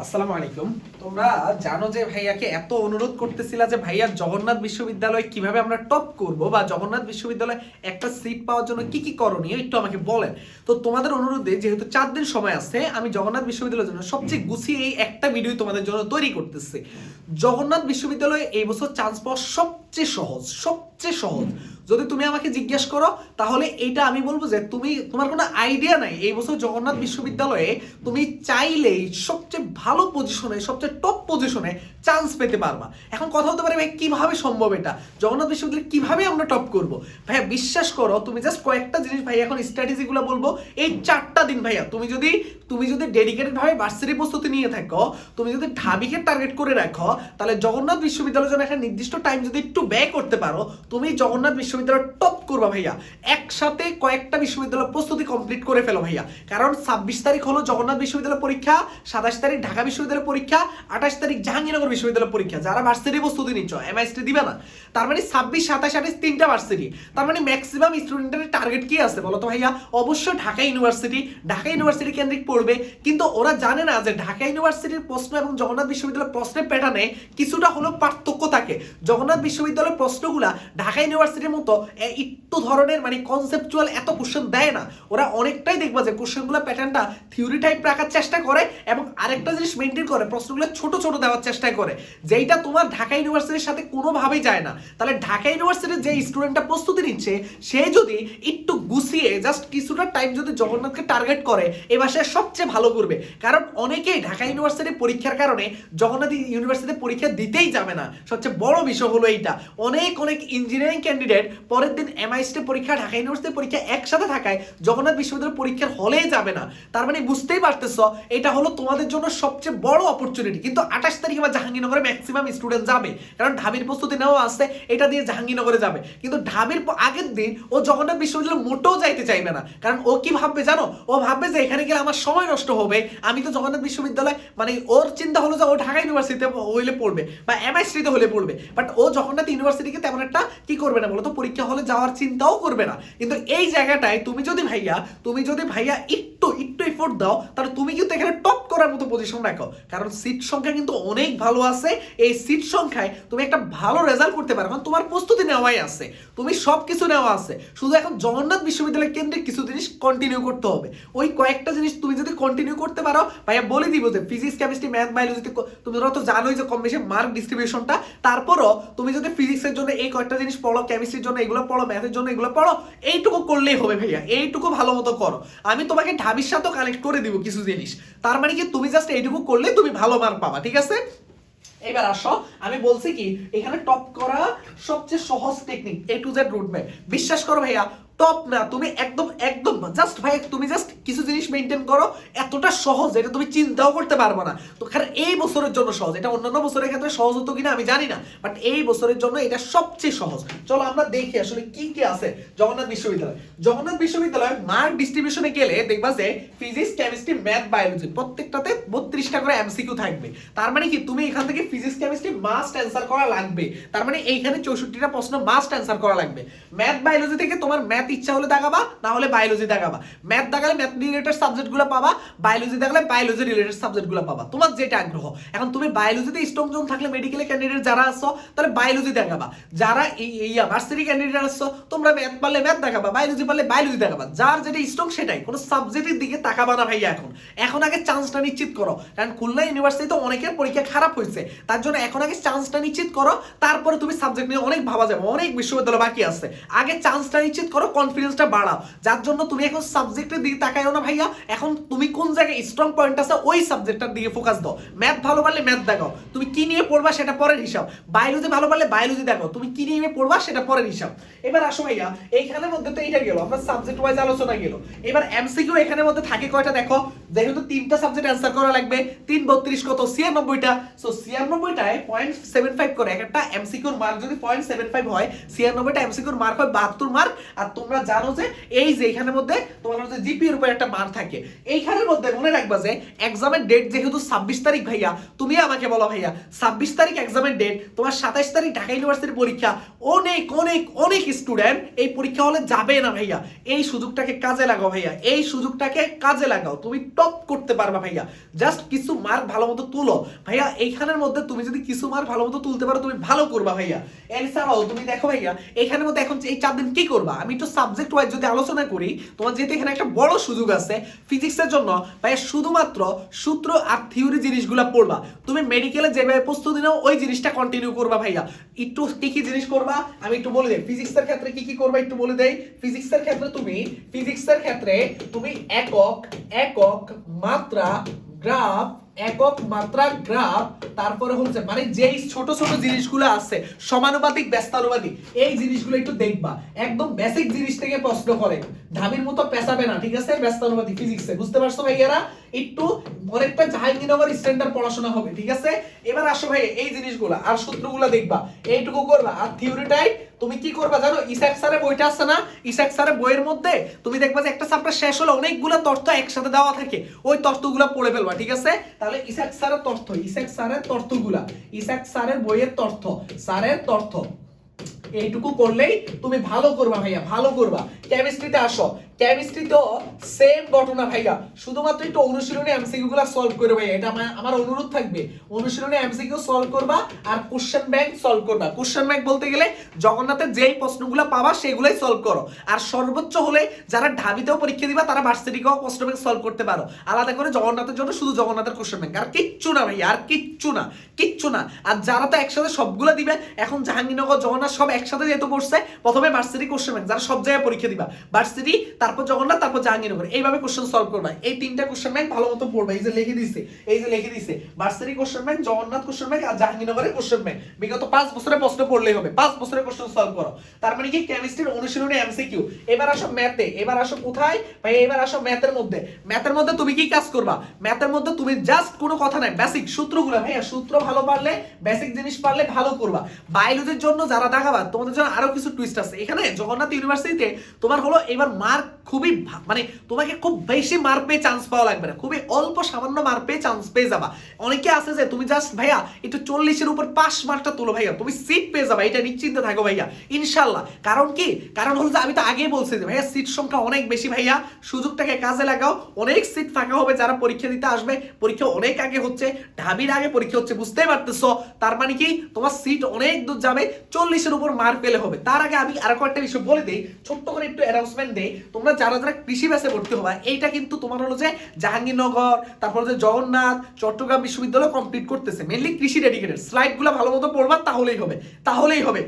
আসসালামু আলাইকুম। তোমরা জানো যে ভাইয়াকে এত অনুরোধ করতেছিলা যে ভাইয়া জগন্নাথ বিশ্ববিদ্যালয় কিভাবে আমরা টপ করব বা জগন্নাথ বিশ্ববিদ্যালয়ে একটা সিট পাওয়ার জন্য কি কি করণীয় একটু আমাকে বলেন। তো তোমাদের অনুরোধে যেহেতু 4 দিন সময় আছে, আমি জগন্নাথ বিশ্ববিদ্যালয়ের জন্য সবচেয়ে গুছিয়ে এই একটা ভিডিও তোমাদের জন্য তৈরি করতেছি। জগন্নাথ বিশ্ববিদ্যালয়ে এই বছর চান্স পাওয়া সবচেয়ে সহজ। যদি তুমি আমাকে জিজ্ঞেস করো তাহলে এইটা আমি বলবো যে তোমার কোনো আইডিয়া নাই এই বছর জগন্নাথ বিশ্ববিদ্যালয়ে তুমি চাইলেই সবচেয়ে ভালো পজিশনে, সবচেয়ে টপ পজিশনে চান্স পেতে পারবা। এখন কথা হতে পারে ভাই কিভাবে সম্ভব এটা, জগন্নাথ বিশ্ববিদ্যালয়ে কিভাবে আমরা টপ করব? ভাইয়া বিশ্বাস করো, তুমি জাস্ট কয়েকটা জিনিস ভাই এখন স্ট্র্যাটেজিগুলো বলবো। এই 4টা দিন ভাইয়া তুমি যদি ডেডিকেটেড ভাবে ভার্সিটি প্রস্তুতি নিয়ে থাকো, তুমি যদি ঢাবিকে টার্গেট করে রাখো, তাহলে জগন্নাথ বিশ্ববিদ্যালয়ের জন্য একটা নির্দিষ্ট টাইম যদি একটু ব্যয় করতে পারো, তুমি জগন্নাথ বিশ্ববিদ্যালয় টপ করবা ভাইয়া। একসাথে কয়েকটা বিশ্ববিদ্যালয় প্রস্তুতি কমপ্লিট করে ফেলো ভাইয়া। কারণ 26 তারিখ হলো জগন্নাথ বিশ্ববিদ্যালয় পরীক্ষা, 27 তারিখ ঢাকা বিশ্ববিদ্যালয় পরীক্ষা, 28 তারিখ জাহাঙ্গীরনগর বিশ্ববিদ্যালয় পরীক্ষা। যারা ভার্সিটি প্রস্তুতি নিচ্ছ এমআইএসটি দিবে না, তার মানে 26, 27, 28 তিনটা ভার্সিটি। তার মানে ম্যাক্সিমাম স্টুডেন্টের টার্গেট কি আছে বলো তো ভাইয়া? অবশ্যই ঢাকা ইউনিভার্সিটি কেন্দ্রিক পড়বে। কিন্তু ওরা জানে না যে ঢাকা ইউনিভার্সিটির প্রশ্ন এবং জগন্নাথ বিশ্ববিদ্যালয়ের প্রশ্নের প্যাটার্নে কিছুটা হলো পার্থক্য থাকে। জগন্নাথ বিশ্ববিদ্যালয়ের প্রশ্নগুলা ঢাকা ইউনিভার্সিটির মতো একটু ধরনের মানে কনসেপচুয়াল এত কোশ্চেন দেয় না। ওরা অনেকটাই দেখবা যে কোশ্চেনগুলো প্যাটার্নটা থিওরি টাইপ রাখার চেষ্টা করে এবং আরেকটা জিনিস মেনটেন করে, প্রশ্নগুলো ছোট দেওয়ার চেষ্টা করে, যেইটা তোমার ঢাকা ইউনিভার্সিটির সাথে কোনোভাবেই যায় না। তাহলে ঢাকা ইউনিভার্সিটির যে স্টুডেন্টটা প্রস্তুতি নিচ্ছে, সে যদি একটু গুছিয়ে জাস্ট কিছুটা টাইম যদি জগন্নাথকে টার্গেট করে, এবার সে সবচেয়ে ভালো করবে। কারণ অনেকেই ঢাকা ইউনিভার্সিটির পরীক্ষার কারণে জগন্নাথ ইউনিভার্সিটির পরীক্ষা দিতেই যাবে না। সবচেয়ে বড় বিষয় হলো এইটা। অনেক ইঞ্জিনিয়ারিং ক্যান্ডিডেট পরের দিন এমআইএসটি পরীক্ষা, ঢাকা ইউনিভার্সিটির পরীক্ষা একসাথে থাকায় জগন্নাথ বিশ্ববিদ্যালয়ের পরীক্ষার হলেই যাবে না। তার মানে বুঝতেই পারতেছ, এটা হলো তোমাদের জন্য সবচেয়ে বড় অপরচুনিটি। কিন্তু 28 তারিখে বা জাহাঙ্গীরনগরে ম্যাক্সিমাম স্টুডেন্ট যাবে, কারণ ঢাবির প্রস্তুতি নেওয়া আছে, এটা দিয়ে জাহাঙ্গীরনগরে যাবে। কিন্তু ঢাবির আগের দিন ও জগন্নাথ বিশ্ববিদ্যালয় মোটেও যাইতে চাইবে না। কারণ ও কি ভাববে জানো? ও ভাববে যে এখানে গেলে আমার সময় নষ্ট হবে, আমি তো জগন্নাথ বিশ্ববিদ্যালয় মানে ওর চিন্তা হলো যে ও ঢাকা ইউনিভার্সিটিতে হইলে পড়বে বা এমআইএসটিতে হলে পড়বে। বাট ও জগন্নাথ ইউনিভার্সিটিকে তেমন একটা কি করবে না বলতো, পরীক্ষা হলে যাওয়ার চিন্তাও করবে না। কিন্তু এই জায়গাটায় তুমি যদি ভাইয়া একটু এফোর্ট দাও, তাহলে তুমি কিন্তু এখানে টপ করার মতো পজিশন রাখো। কারণ সিট সংখ্যা কিন্তু অনেক ভালো আছে। এই সিট সংখ্যায় তুমি একটা ভালো রেজাল্ট করতে পারো, কারণ তোমার প্রস্তুতি নেওয়াই আছে, তুমি সবকিছু নেওয়া আছে। শুধু এখন জগন্নাথ বিশ্ববিদ্যালয় কেন্দ্রিক কিছু জিনিস কন্টিনিউ করতে হবে। ওই কয়েকটা জিনিস তুমি যদি কন্টিনিউ করতে পারো, ভাইয়া বলে দিব যে ফিজিক্স, কেমিস্ট্রি, ম্যাথ, বায়োলজিতে তুমি তো জানোই যে কম বেশি মার্ক ডিস্ট্রিবিউশনটা। তারপরও তুমি যদি ফিজিক্সের জন্য এই কয়েকটা জিনিস পড়ো, কেমিস্ট্রির জন্য এগুলো পড়ো, ম্যাথের জন্য এগুলো পড়ো, এইটুকু করলেই হবে ভাইয়া। এইটুকু ভালো মতো করো, আমি তোমাকে ঢাবির সাথেও কানেক্ট করে দিব কিছু জিনিস। তার মানে কি তুমি জাস্ট এইটুকু করলে তুমি ভালো মার্ক পাবা, ঠিক আছে? এবার আসো, আমি বলছি কি এখানে টপ করা সবচেয়ে সহজ technique A to Z route map. বিশ্বাস করো ভাইয়া, টপ না, তুমি একদম জাস্ট ভাই তুমি জাস্ট কিছু জিনিস মেনটেন করো। এতটা সহজ এটা তুমি চিন্তাও করতে পারবে না। তো কারণ এই বছরের জন্য সহজ, এটা অন্যান্য বছরের ক্ষেত্রে সহজ হতো কিনা আমি জানি না, বাট এই বছরের জন্য এটা সবচেয়ে সহজ। চলো আমরা দেখি আসলে কি আছে জগন্নাথ বিশ্ববিদ্যালয় মার্ক ডিস্ট্রিবিউশনে গেলে দেখবা যে ফিজিক্স, কেমিস্ট্রি, ম্যাথ, বায়োলজি প্রত্যেকটাতে 32টা করে এমসিকিউ থাকবে। তার মানে কি তুমি এখান থেকে ফিজিক্স, কেমিস্ট্রি মাস্ট অ্যান্সার করা লাগবে। তার মানে এইখানে 64টা প্রশ্ন মাস্ট অ্যান্সার করা লাগবে। ম্যাথ, বায়োলজি থেকে তোমার ম্যাথ ইচ্ছা হলে দাগাবা, না হলে বায়োলজি দাগাবা। ম্যাথ দাগালে ম্যাথ রিলেটেড সাবজেক্টগুলো পাবা, বায়োলজি দাগালে বায়োলজি রিলেটেড সাবজেক্টগুলো পাবা, তোমার যেটা আগ্রহ। এখন তুমি বায়োলজিতে স্ট্রং জোন থাকলে মেডিকেলে ক্যান্ডিডেট যারা আসছো তাহলে বায়োলজি দেখাবা, যারা এই ভার্সিটি ক্যান্ডিডেট আসছো তোমরা ম্যাথ পারলে ম্যাথ দেখাবা, বায়োলজি পারলে বায়োলজি দেখাবা। যার যেটা স্ট্রং সেটাই, কোনো সাবজেক্টের দিকে তাকাবা না ভাইয়া। এখন আগে চান্সটা নিশ্চিত করো, কারণ খুলনা ইউনিভার্সিটিতে অনেকের পরীক্ষা খারাপ হয়েছে, তার জন্য এখন আগে চান্সটা নিশ্চিত করো। তারপরে তুমি সাবজেক্ট নিয়ে অনেক ভাবা যাবে, অনেক বিশ্ববিদ্যালয় বাকি আছে। আগে চান্সটা নিশ্চিত করো, কনফিডেন্সটা বাড়াও। যার জন্য তুমি এখন সাবজেক্টের দিকে তাকাইও না ভাইয়া। এখন তুমি কোন জায়গায় স্ট্রং পয়েন্ট আছে ওই সাবজেক্টটার দিকে ফোকাস দাও। ম্যাথ ভালো পারলে ম্যাথ দেখাও, তুমি কি নিয়ে পড়বা সেটা পরের হিসাব। বায়োলজি ভালো পারলে বায়োলজি দেখো, তুমি কি নিয়ে পড়বা সেটা পরের হিসাব। এবার আসো ভাইয়া, এইখানের মধ্যে তো এইটা গেল, আমরা সাবজেক্ট ওয়াইজ আলোচনা গেল। এবার এমসিকিউ এখানের মধ্যে থাকে কয়টা দেখো, যেহেতু 3টা সাবজেক্ট অ্যান্সার করা লাগবে, 3 32 কত 96টা। সো 96টায় 0.75 করে একটা এমসিকিউর মার্ক যদি 0.75 হয়, 96টা এমসিকিউর মার্ক হয় 72 মার্ক। আর তোমরা জানো যে এই যে এখানের মধ্যে তোমার হচ্ছে জিপি এর উপর একটা মান থাকে। এইখানের মধ্যে মনে রাখবা যে এক্সামের ডেট যেহেতু 26 তারিখ ভাইয়া, তুমি আমাকে বলো ভাইয়া 26 তারিখ এক্সামের ডেট, তোমার 27 তারিখ ঢাকা ইউনিভার্সিটির পরীক্ষা, অনেক অনেক অনেক স্টুডেন্ট এই পরীক্ষা হলে যাবে না ভাইয়া। এই সুযোগটাকে কাজে লাগাও ভাইয়া, এই সুযোগটাকে কাজে লাগাও, তুমি টপ করতে পারবা ভাইয়া। জাস্ট কিছু মার্ক ভালো মতো তুলো ভাইয়া। এইখানের মধ্যে তুমি যদি কিছু মার্ক ভালো মতো তুলতে পারো তুমি ভালো করবা ভাইয়া। এছাড়াও তুমি দেখো ভাইয়া এখানের মধ্যে এখন এই 4 দিন কি করবা, আমি একটু সাবজেক্ট ওয়াইজ যদি আলোচনা করি, তোমার যেহেতু এখানে একটা বড় সুযোগ আছে ফিজিক্সের জন্য ভাইয়া, শুধুমাত্র সূত্র আর থিওরি জিনিসগুলো পড়বা। তুমি মেডিকেলে যেভাবে প্রস্তুতি নাও ওই জিনিসটা কন্টিনিউ করবা ভাইয়া। একটু কি কি জিনিস করবা আমি একটু বলে দেই। ফিজিক্সের ক্ষেত্রে কি কি করবা একটু বলে দেই। ফিজিক্সের ক্ষেত্রে তুমি একক মাত্রা গ্রাফ, একক মাত্রা গ্রাফ, তারপরে হচ্ছে মানে যেই ছোট ছোট জিনিসগুলো আছে সমানুপাতিক ব্যস্তানুপাতিক, এই জিনিসগুলো একটু দেখবা। একদম বেসিক জিনিস থেকে প্রশ্ন করে, ঢাবির মতো পেছাবে না, ঠিক আছে? ব্যস্তানুপাতিক ফিজিক্সে, বুঝতে পারছো ভাইয়ারা? একটু অনেকটা জাহাঙ্গীরনগর স্ট্যান্ডার্ড পড়াশোনা হবে, ঠিক আছে? এবার আসো ভাই এই জিনিসগুলো আর সূত্রগুলো দেখবা, এইটুকু করবা। আর থিওরিটাই তুমি কি করবা জানো? ইসাক স্যারের বইটা আছে না, ইসাক স্যারের বইয়ের মধ্যে তুমি দেখবা যে একটা চ্যাপ্টার শেষ হলে অনেকগুলো তথ্য একসাথে দেওয়া থাকে, ওই তথ্যগুলো পড়ে ফেলবা, ঠিক আছে? তাহলে ইসাক স্যারের তথ্যগুলা, ইসাক স্যারের বইয়ের তথ্য এইটুকু করলেই তুমি ভালো করবা ভাইয়া, ভালো করবা। কেমিস্ট্রিতে আসো, কেমিস্ট্রিতেও সেম ঘটনা ভাইয়া, শুধুমাত্র একটু অনুশীলনী এমসিকিউ গুলো সলভ করে ভাইয়া, এটা আমার অনুরোধ থাকবে। অনুশীলনী এমসিকিউ সলভ করবা আর কোশ্চেন ব্যাংক সলভ করবা। কোশ্চেন ব্যাংক বলতে গেলে জগন্নাথের যেই প্রশ্নগুলো পাবা সেগুলোই সলভ করো। আর সর্বোচ্চ হলে যারা ঢাবিতেও পরীক্ষা দিবা তারা ভার্সিটিকেও কোশ্চেন ব্যাংক সলভ করতে পারো, আলাদা করে জগন্নাথের জন্য শুধু জগন্নাথের কোশ্চেন ব্যাংক, আর কিচ্ছু না ভাইয়া, আর কিচ্ছু না। আর যারা তো একসাথে সবগুলো দিবে, এখন জাহাঙ্গীরনগর জগন্নাথ সব একসাথে যেহেতু পড়ছে, প্রথমে ভার্সিটি কোশ্চেন ব্যাংক, যারা সব জায়গায় পরীক্ষা দিবা, ভার্সিটি তারপর জগন্নাথ তারপর জাহাঙ্গীরনগর, এইভাবে কোশ্চেন সলভ করবা। এই তিনটা কোশ্চেন ব্যাংক ভালো মতো পড়বা। এই যে লিখে দিছে varsity question bank, Jagannath question bank আর জাহাঙ্গীরনগরের কোশ্চেন ব্যাংক। বিগত 5 বছরের প্রশ্ন পড়লেই হবে, 5 বছরের কোশ্চেন সলভ করো। তার মানে কি কেমিস্ট্রির অনুশীলনী এমসিকিউ। এবার আসো ম্যাথে, এবার আসো কোথায় ভাই? এবার আসো ম্যাথের মধ্যে। ম্যাথের মধ্যে তুমি কি কাজ করবা? ম্যাথের মধ্যে তুমি জাস্ট কোনো কথা নাই, বেসিক সূত্রগুলো ভাইয়া, সূত্র ভালো পারলে, বেসিক জিনিস পারলে ভালো করবা। বায়োলজির জন্য যারা দাগাবাদ, তোমাদের জন্য আরো কিছু টুইস্ট আছে। এখানে জগন্নাথ ইউনিভার্সিটিতে তোমার হলো এবার মার্ক খুবই মানে তোমাকে খুব বেশি মার্ক পেয়ে চান্স পাওয়া লাগবে না, খুবই অল্প সামান্য মার্ক পেয়ে চান্স পেয়ে যাবা। অনেকে আছে যে তুমি জাস্ট ভাইয়া একটু 40-এর উপর পাস মার্কটা তোলো ভাইয়া, তুমি সিট পেয়ে যাবা, এটা নিশ্চিন্তে থাকো ভাইয়া ইনশাআল্লাহ। কারণ কি? কারণ হলো যে আমি তো আগেই বলছি যে ভাইয়া সিট সংখ্যা অনেক বেশি ভাইয়া, সুযোগটাকে কাজে লাগাও। অনেক সিট ফাঁকা হবে, যারা পরীক্ষা দিতে আসবে, পরীক্ষা অনেক আগে হচ্ছে, ঢাবির আগে পরীক্ষা হচ্ছে, বুঝতেই পারতেছো? তার মানে কি তোমার সিট অনেক দূর যাবে, 40-এর উপর মার্ক পেলে হবে। তার আগে আমি আরো কয়েকটা বিষয় বলে দেই, ছোট্ট করে একটু অ্যানাউন্সমেন্ট দেই। তোমরা যারা কৃষি ব্যাচে ভর্তি হবা, এইটা কিন্তু তোমার হলো যে জাহাঙ্গীরনগর, তারপর যে জগন্নাথ, চট্টগ্রাম বিশ্ববিদ্যালয় কমপ্লিট করতেছে, মেইনলি কৃষি ডেডিকেটেড। স্লাইডগুলো ভালো মতো পড়বা, তাহলেই হবে।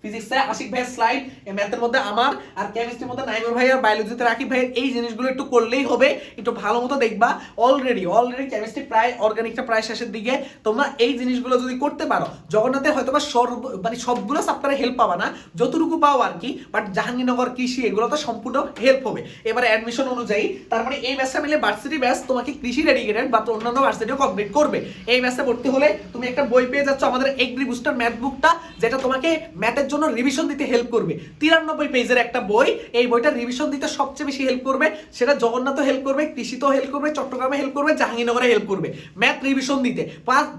ফিজিক্সে আশিক ভাইয়ের স্লাইড, ম্যাথের মধ্যে আমার, আর কেমিস্ট্রির মধ্যে নাইমুর ভাই, আর বায়োলজিতে রাকিব ভাইয়ের, এই জিনিসগুলো একটু করলেই হবে, একটু ভালো মতো দেখবা। অলরেডি কেমিস্ট্রি প্রায়, অর্গানিকটা প্রায় শেষের দিকে। তোমরা এই জিনিসগুলো যদি করতে পারো, জগন্নাথে হয়তো বা মানে সবগুলো চ্যাপ্টারে হেল্প পাবা না, যতটুকু পাও আর কি, বাট জাহাঙ্গীরনগর, কৃষি, এগুলো তো সম্পূর্ণ হেল্প হবে এবারে অ্যাডমিশন অনুযায়ী। তার মানে এই ব্যাচটা মিলে ভার্সিটি ব্যাচ তোমাকে কৃষি ডেডিকেটেড বা অন্যান্য ভার্সিটিও কমপ্লিট করবে। এই ব্যাচে ভর্তি হলে তুমি একটা বই পেয়ে যাচ্ছ, আমাদের এগ্রি বুস্টার ম্যাথ বুকটা, যেটা তোমাকে ম্যাথের জন্য রিভিশন দিতে হেল্প করবে। 93 পেজের একটা বই, এই বইটা রিভিশন দিতে সবচেয়ে বেশি হেল্প করবে। সেটা জগন্নাথও হেল্প করবে, কৃষিতেও হেল্প করবে, চট্টগ্রামে হেল্প করবে, জাহাঙ্গীরনগরে হেল্প করবে ম্যাথ রিভিশন দিতে।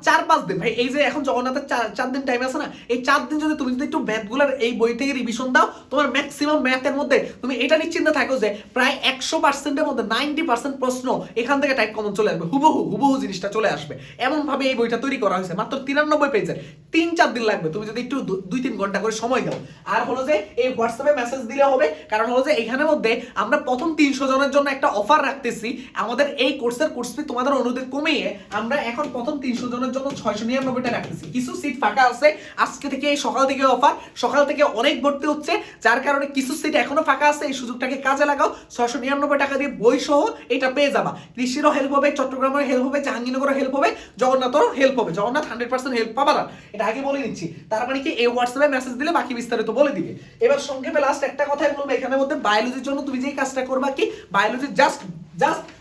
4-5 দিন ভাই, এই যে এখন জগন্নাথের 4 দিন টাইম আছে না, এই 4 দিন যদি তুমি একটু ম্যাথগুলোর এই বই থেকে রিভিশন দাও, তোমার ম্যাক্সিমাম ম্যাথের মধ্যে তুমি এটা নিশ্চিন্তে থাকো যে প্রায় 100%-এর মধ্যে 90% প্রশ্ন এখান থেকে টাইপ কমন চলে আসবে, হুবহু জিনিসটা চলে আসবে। এমন ভাবে এই বইটা তৈরি করা হয়েছে, মাত্র 93 পেজের, 3-4 দিন লাগবে তুমি যদি একটু 2-3 ঘন্টা করে সময় দাও। আর হলো যে এই হোয়াটসঅ্যাপে মেসেজ দিলে হবে, কারণ হলো যে এখানের মধ্যে আমরা প্রথম 300 জনের জন্য একটা অফার রাখতেছি। আমাদের এই কোর্সের কোর্স ফি তোমাদের অনুরোধে কমিয়ে আমরা এখন প্রথম 300 জনের জন্য 699 টাকা রাখতেছি। কিছু সিট ফাঁকা আছে, আজকে থেকে এই সকাল থেকে অফার, সকাল থেকে অনেক ভর্তি হচ্ছে, যার কারণে কিছু সিট এখনো ফাঁকা আছে। এই সুযোগটাকে কাজে লাগাও, 699 টাকা দিয়ে বই সহ এটা পেয়ে যাবা। কৃষিরও হেল্প হবে, চট্টগ্রামের হেল্প হবে, জাহাঙ্গীরনগরের হেল্প হবে, জগন্নাথেরও হেল্প হবে। জগন্নাথ 100% হেল্প পাবা না, এটা আগে বলে নিচ্ছি। তার মানে কি এই হোয়াটসঅ্যাপে মেসেজ দিলে বাকি বিস্তারিত বলে দিবে। এবার সংক্ষেপে লাস্ট একটা কথাই বলবো, এখানের মধ্যে বায়োলজির জন্য তুমি যেই কাজটা করবা, কি বায়োলজি জাস্ট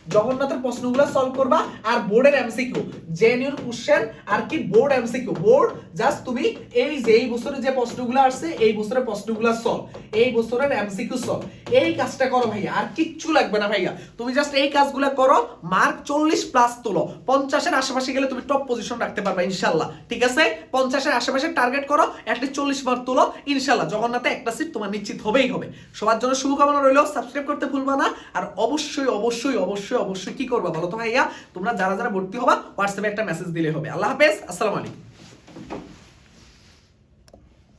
জগন্নাথের প্রশ্নগুলো সলভ করবা আর বোর্ডের এমসিকিউ জেনুইন কোশ্চেন আর কি বোর্ড এমসিকিউ বোর্ড জাস্ট তুমি এই যে এই বছরে যে প্রশ্নগুলো আসছে এই বছরের প্রশ্নগুলো সলভ এই বছরের এমসিকিউ সলভ এই কাজটা করো ভাইয়া আর কিচ্ছু লাগবে না ভাইয়া তুমি জাস্ট এই কাজগুলো করো মার্ক 40 প্লাস তোলো 50 এর আশেপাশে গেলে তুমি টপ পজিশন রাখতে পারবে ইনশাআল্লাহ ঠিক আছে 50 এর আশেপাশে টার্গেট করো এটলিস্ট 40 মার্ক তোলো ইনশাআল্লাহ জগন্নাথে একটা সিট তোমার নিশ্চিত হবেই হবে সবার জন্য শুভকামনা রইলো সাবস্ক্রাইব করতে ভুলবা না আর অবশ্যই অবশ্যই অবশ্যই অবশ্যই কি করবা বলো তো ভাইয়া তোমরা যারা যারা ভর্তি হবা হোয়াটসঅ্যাপে একটা মেসেজ দিলে হবে আল্লাহ হাফেজ আসসালামু আলাইকুম